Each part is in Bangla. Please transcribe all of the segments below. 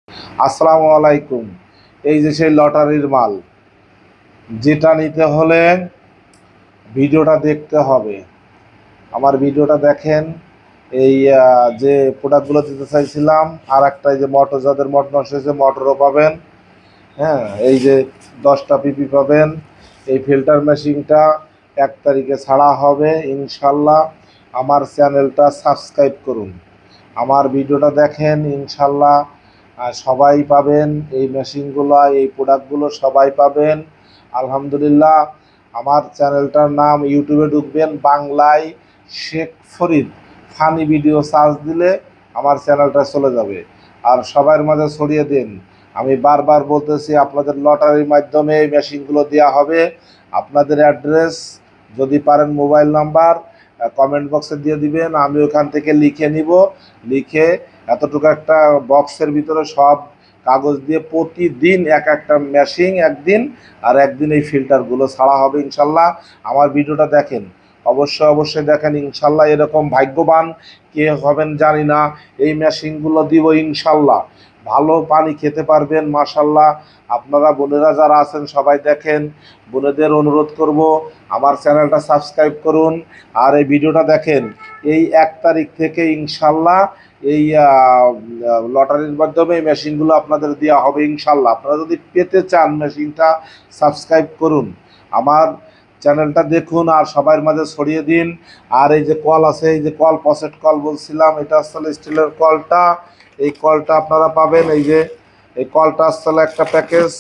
আসসালামু আলাইকুম। এই যে সেই লটারির মাল, যেটা নিতে হলে ভিডিওটা দেখতে হবে। আমার ভিডিওটা দেখেন। এই যে প্রোডাক্টগুলো দিতে চাইছিলাম, আর একটা এই যে মোটর, যাদের মোটর নষ্ট হয়েছে মোটরও পাবেন। হ্যাঁ, এই যে 10টা পিপি পাবেন। এই ফিল্টার মেশিনটা 1 তারিখে ছাড়া হবে ইনশাল্লাহ। আমার চ্যানেলটা সাবস্ক্রাইব করুন, আমার ভিডিওটা দেখেন ইনশাল্লাহ। সবাই পাবেন এই মেশিনগুলো, এই প্রোডাক্টগুলো সবাই পাবেন আলহামদুলিল্লাহ। আমার চ্যানেলটার নাম, ইউটিউবে ঢুকবেন বাংলায় Sheikh Farid funny video search দিলে আমার চ্যানেলটা চলে যাবে। আর সবার মাঝে ছড়িয়ে দিন। আমি বারবার বলতেছি, আপনাদের লটারির মাধ্যমে এই মেশিনগুলো দেওয়া হবে। আপনাদের অ্যাড্রেস যদি পারেন, মোবাইল নাম্বার কমেন্ট বক্সে দিয়ে দিবেন, আমি ওখান থেকে লিখে নিব। লিখে এতটুকু একটা বক্সের ভিতরে সব কাগজ দিয়ে প্রতিদিন এক একটা মেশিন একদিন, আর একদিন এই ফিল্টারগুলো ছাড়া হবে ইনশাল্লাহ। আমার ভিডিওটা দেখেন, অবশ্যই দেখেন ইনশাল্লাহ। এরকম ভাগ্যবান কে হবেন জানি না, এই মেশিনগুলো দিব ইনশাল্লাহ। ভালো পানি খেতে পারবেন মাশাল্লাহ। আপনারা বোনেরা যারা আছেন সবাই দেখেন। বোনেদের অনুরোধ করব, আমার চ্যানেলটা সাবস্ক্রাইব করুন আর এই ভিডিওটা দেখেন। এই 1 তারিখ থেকে ইনশাল্লাহ এই লটারির মাধ্যমে এই মেশিনগুলো আপনাদের দেওয়া হবে ইনশাল্লাহ। আপনারা যদি পেতে চান মেশিনটা, সাবস্ক্রাইব করুন, আমার চ্যানেলটা দেখুন আর সবার মাঝে ছড়িয়ে দিন। আর এই যে কল আছে, এই যে কল, পসেট কল বলছিলাম, এটা আসলে স্টিলের কলটা। এই কলটা আপনারা পাবেন। এই যে এই কলটা আসলে একটা প্যাকেজ।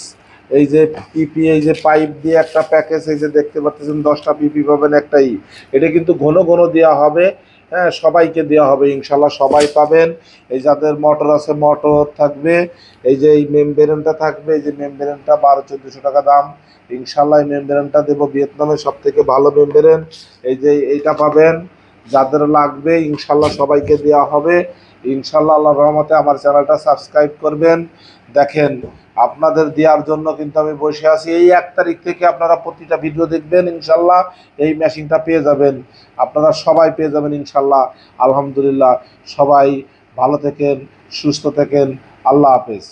এই যে পিপি, এই যে পাইপ দিয়ে একটা প্যাকেজ, এই যে দেখতে পাচ্ছেন 10টা পিপি পাবেন একটাই। এটা কিন্তু ঘন ঘন দেওয়া হবে। হ্যাঁ, সবাইকে দেওয়া হবে ইনশাল্লাহ, সবাই পাবেন। এই যাদের মোটর আছে মোটর থাকবে। এই যে এই মেমব্রেনটা থাকবে, এই যে মেমব্রেনটা 1200-1400 টাকা দাম ইনশাল্লাহ। এই মেমব্রেনটা দেবো ভিয়েতনামের সব থেকে ভালো মেমব্রেন। এই যে এইটা পাবেন, যাদের লাগবে ইনশাল্লাহ সবাইকে দেওয়া হবে ইনশাল্লাহ। আল্লাহর রহমতে আমার চ্যানেলটা সাবস্ক্রাইব করবেন। দেখেন, আপনাদের দেওয়ার জন্য কিন্তু আমি বসে আছি। এই 1 তারিখ থেকে আপনারা প্রতিটা ভিডিও দেখবেন ইনশাল্লাহ, এই মেশিনটা পেয়ে যাবেন। আপনারা সবাই পেয়ে যাবেন ইনশাল্লাহ আলহামদুলিল্লাহ। সবাই ভালো থাকেন, সুস্থ থাকেন। আল্লাহ হাফেজ।